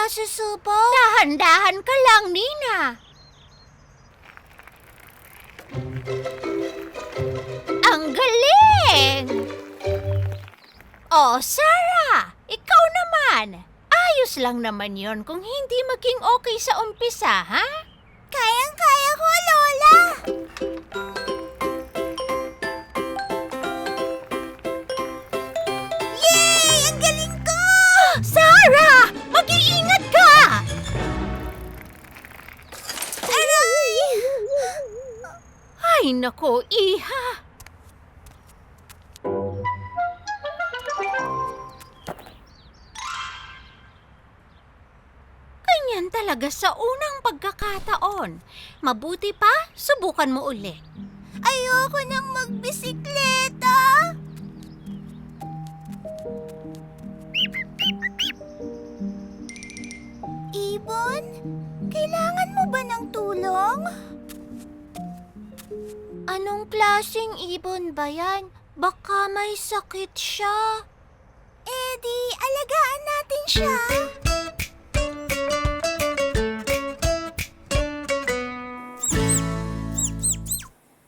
nasusubok. Dahan-dahan ka lang, Nina. Ang galing! Oh, Sarah! Ikaw naman! Ayos lang naman yon kung hindi maging okay sa umpisa, ha? Kayang-kaya ko, Lola! Yay! Ang galing ko! Sarah! Mag-iingat ka! Aray! Ay, nako, Iha! Ganyan talaga sa unang pagkakataon. Mabuti pa, subukan mo ulit. Ayoko nang magbisikleta. Ibon, kailangan mo ba ng tulong? Anong klaseng ibon ba yan? Baka may sakit siya. Eh di, alagaan natin siya.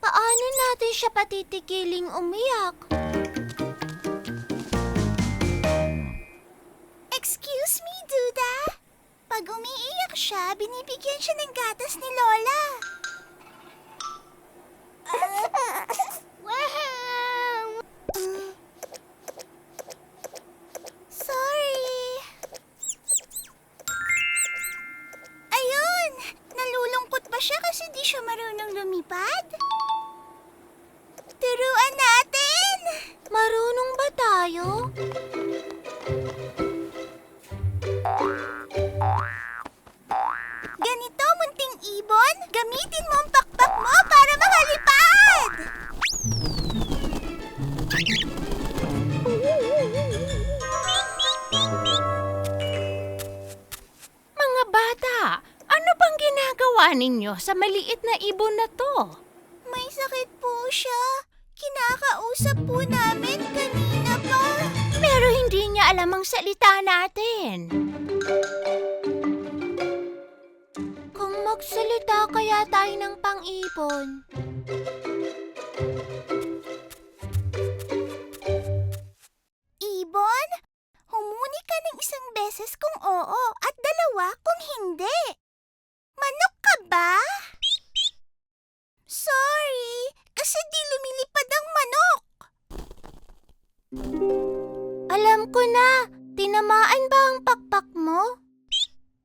Paano natin siya patitigiling umiyak? Excuse me, Duda. Pag umiiyak siya, binibigyan siya ng gatas ni Lola. Sorry. Ayun! Nalulungkot ba siya kasi di siya marunong lumipad? Turuan natin! Marunong ba tayo? Ganito, munting ibon, gamitin mo ang pakpak mo para makalipad! Mga bata, ano bang ginagawa ninyo sa maliit na ibon na to? May sakit po siya. Kinakausap po namin kanina pa. Pero hindi niya alam ang salita natin. Kung magsalita kaya tayo ng pang-ibon. Ibon, humuni ka ng isang beses kung oo at dalawa kung hindi. Manok ka ba? Sorry, kasi di lumilipad ang manok. Alam ko na, tinamaan ba ang pakpak mo?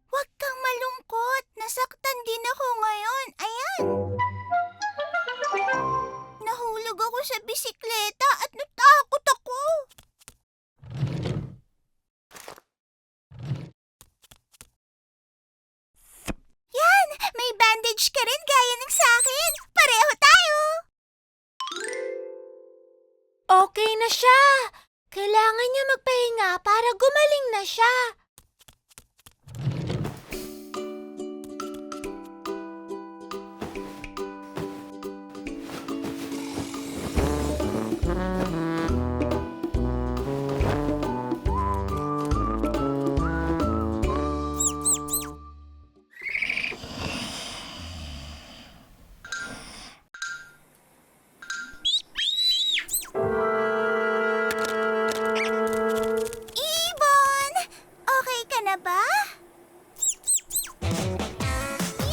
Huwag kang malungkot, nasaktan din ako ngayon. Ayan. Nahulog ako sa bisikleta at natakot ako. Yan, may bandage ka rin gaya ng sa akin. Pareho tayo. Okay na siya. Kailangan niya magpahinga para gumaling na siya. Ibon! Okay ka na ba?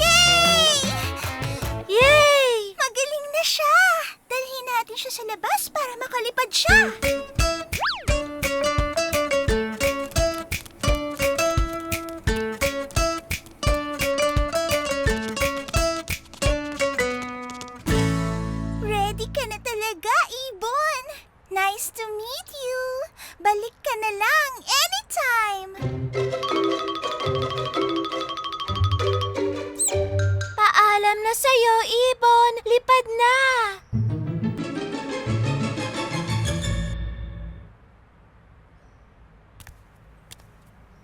Yay! Yay! Magaling na siya! Dalhin natin siya sa labas para makalipad siya. Ready ka na talaga, Ibon! Nice to meet you! Balik ka na lang anytime! Paalam na sa'yo, Ibon! Lipad na!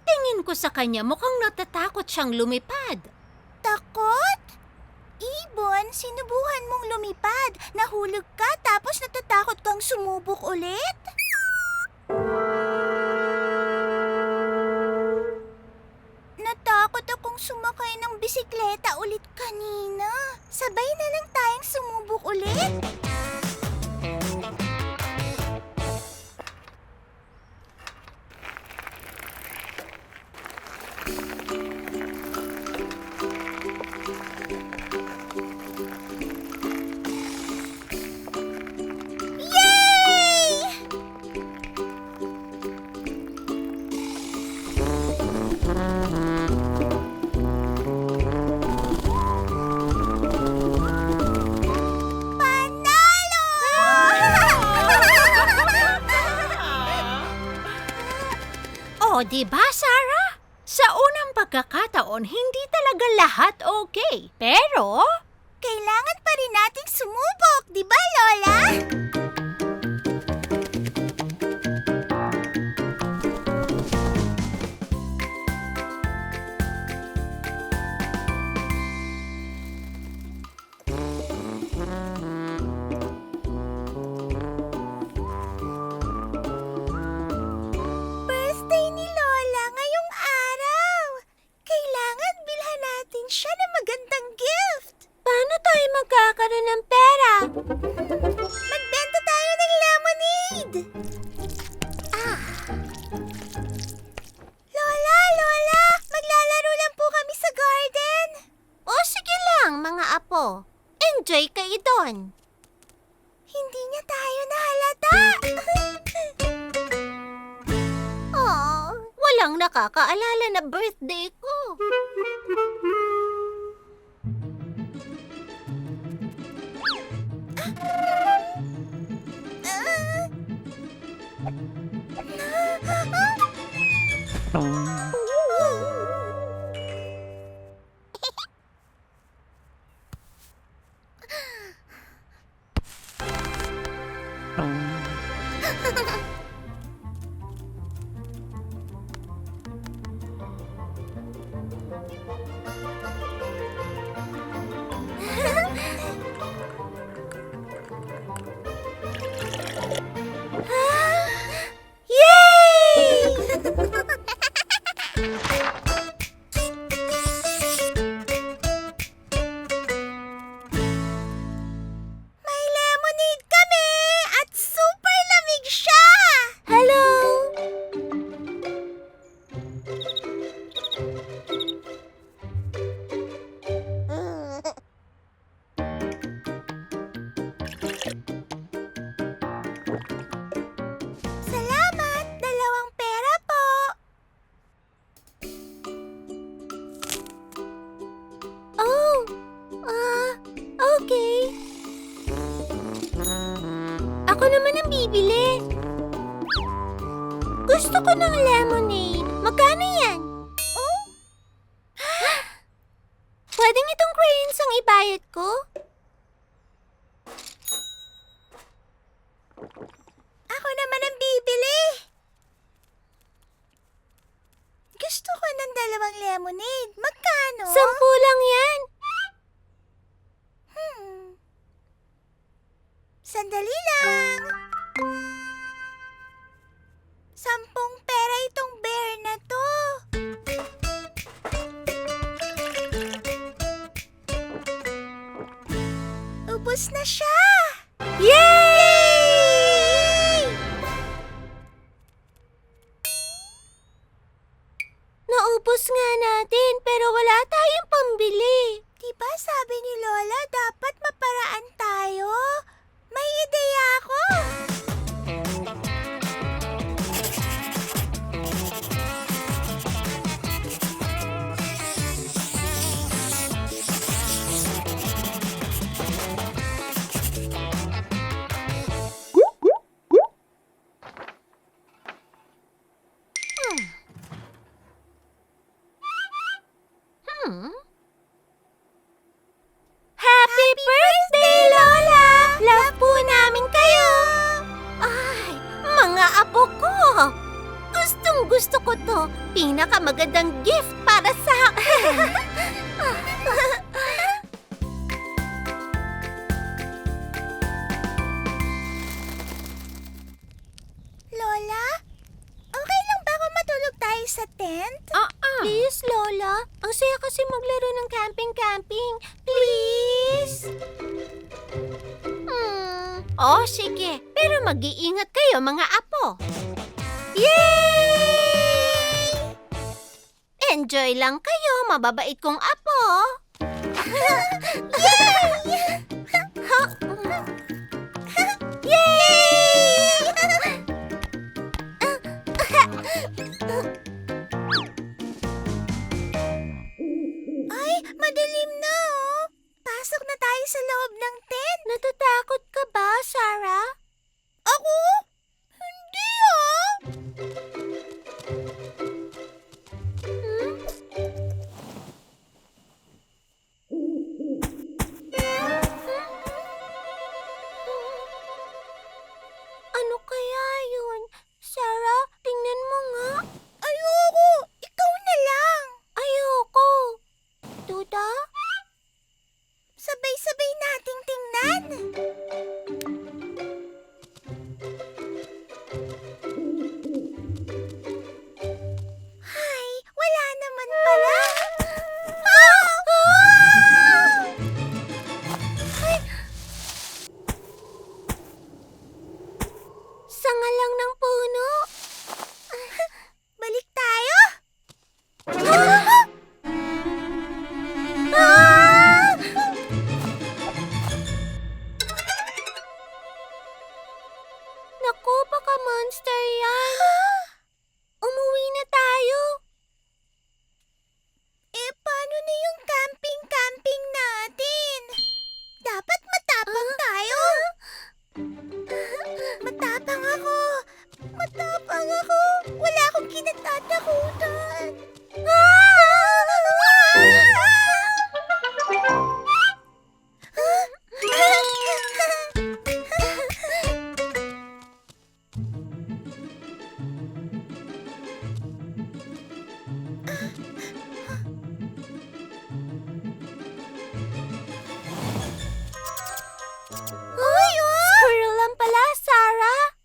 Tingin ko sa kanya mukhang natatakot siyang lumipad. Takot? Ibon, sinubuhan mong lumipad. Nahulog ka tapos natatakot kang sumubok ulit? Sabay na lang tayong sumubok ulit. O, diba, Sarah? Sa unang pagkakataon, hindi talaga lahat okay. Pero, kailangan pa rin nating sumubok, diba, Lola? Birthday ni Lola ngayong araw. Kailangan bilhan natin siya ng magandang gift. Paano tayo magkakaroon ng pera? Magbenta tayo ng lemonade. Lola, maglalaro lang po kami sa garden. O sige lang, mga apo. Enjoy kayo doon. Hindi niya tayo nahalata. Walang nakakaalala na birthday ko. May lemonade kami at super lamig siya! Hello! Salamat! 2 pera po! Oh! Okay. Ako naman ang bibili. Gusto ko ng lemonade. Magkano yan? Oh? Pwedeng itong crayons ang ibayad ko? Ako naman ang bibili. Gusto ko ng 2 lemonade. Magkano? 10 lang yan. Sandali lang. 10 pera itong bear na to. Ubus na siya. Yay! Naubos nga natin pero wala tayong pambili. Diba sabi ni Lola dapat maparaan tayo? May ideya ako! Happy birthday, Lola! Love po namin kayo! Ay, mga apo ko! Gustong-gusto ko to. Pinakamagandang gift para sa akin. Lola, okay lang ba kung matulog tayo sa tent? Please, Lola. Ang saya kasi maglaro ng camping-camping. Please! Oh, sige. Pero mag-iingat kayo, mga apo. Yay! Enjoy lang kayo, mababait kong apo. Yay! Yay! Ay, madilim na oh. Pasok na tayo sa loob ng tent. Natatakot ka ba, Sarah? Ako? Hindi ah. Ano kaya yun? Sarah, tingnan mo nga. Ayoko! Ikaw na lang! Ayoko! Duda? Sabay-sabay nating tingnan! Hay, wala naman pala! Ay! Sanga lang ng puno. Balik tayo. Naku, baka monster yan. Umuwi na tayo. Paano na yung camping natin? Dapat matapang tayo. Matapang ako. Wala akong kinatatakutan. Squirrel lang pala, Sarah.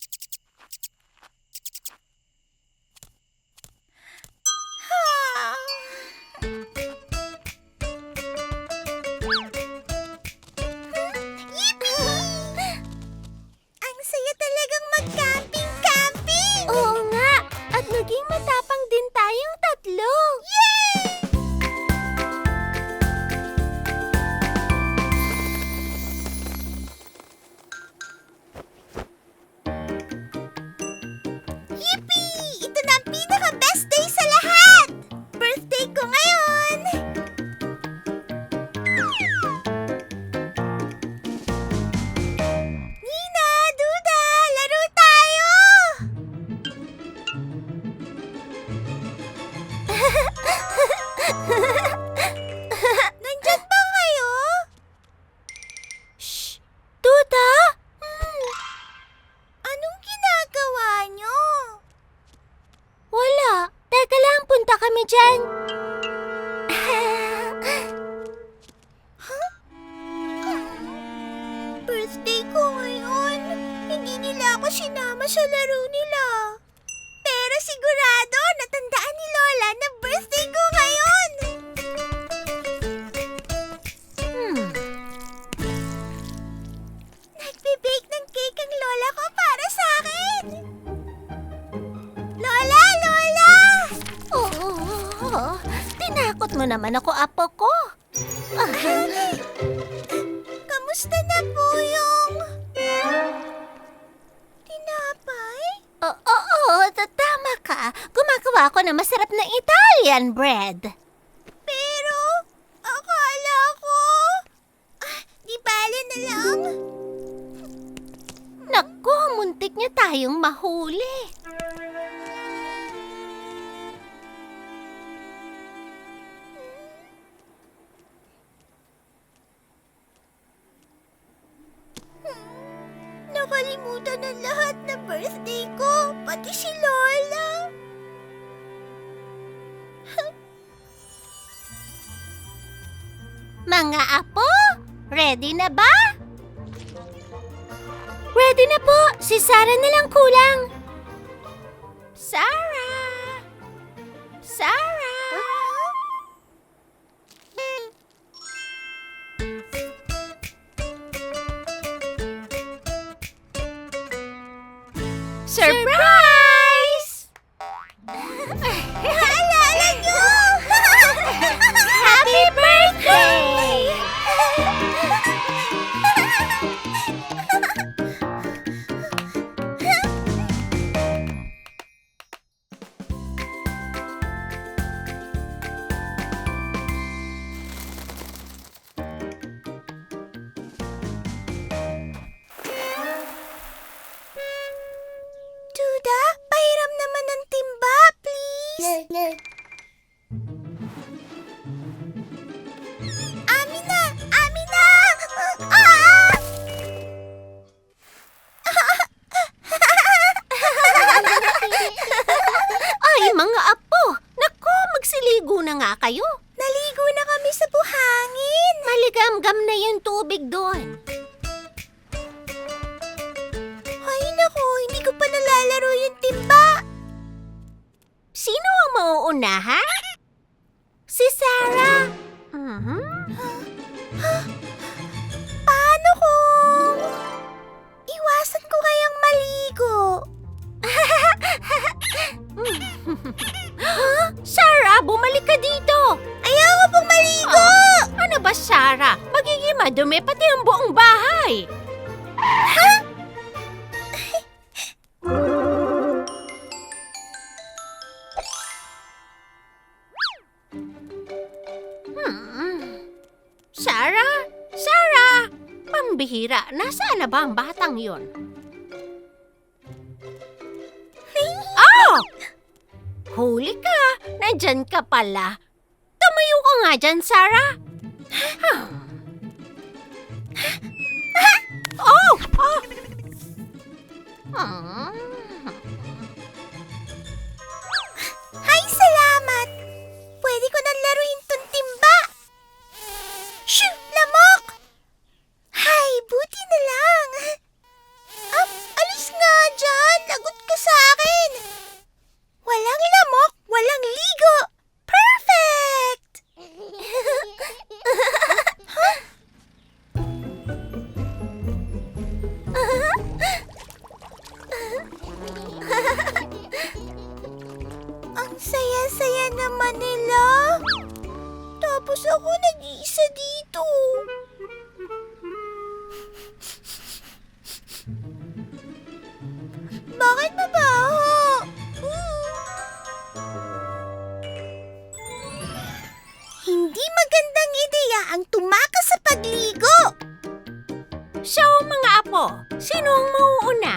Ang saya talagang mag-camping! Oo nga! At naging matapang din tayong tatlo! Yay! Yippee! Ito na ang pinaka-best day sa lahat! Birthday ko ngayon! Nina! Duda! Laro tayo! Nandyan ba kayo? Shh! Duda! Anong ginagawa nyo? Wala. Teka lang, punta kami dyan. Birthday ko ngayon. Hindi nila ako sinama sa laro nila. Pero sigurado, natandaan ni Lola na birthday ko ngayon. Nagbe-bake ng cake ang Lola ko para sa akin. Lola! Lola! Oo. Tinakot mo naman ako, apo ko. Kamusta na po yung... tinapay? Oo, tama ka. Gumagawa ako ng masarap na Italian bread. Pero, akala ko... di bale na lang. Naku, muntik niya tayong mahuli. Nakalimutan ng lahat na birthday ko, pati si Lola. Mga apo, ready na ba? Ready na po. Si Sarah na lang kulang. Sarah! Sarah! Surprise! Naalala nyo! Happy birthday! Duda, pahiram naman ng timba, please. Amina! Amina! Ah! Ay, mga apo! Nako, magsiligo na nga kayo. Naligo na kami sa buhangin. Maligam-gam na yung tubig doon. Ay, naku, hindi ko pa nalalaro yung timba. Sino ang mauuna, ha? Si Sarah. Paano kung iwasan ko kayang maligo? Sarah, bumalik ka dito. Ayaw ko pong maligo. Ano ba, Sarah? Magiging madumi pati ang buong bahay. Ha? Sarah? Sarah! Pambihira, nasaan na ba ang batang yon? Oh! Huli ka! Nandyan ka pala. Tumayo ka nga dyan, Sarah. Oh! Oh! Hay, salamat! Pwede ko nang laruin tong timba. Shoo! Lamok! Hay, buti na lang. Alis nga dyan. Lagot ka sa akin. Walang lamok, walang ligo. Perfect! Ang saya-saya naman nila. Tapos ako nag-iisa dito. Bakit mabaho? Hindi magandang ideya ang tumakas sa pagligo. So, mga apo, sino ang mauuna?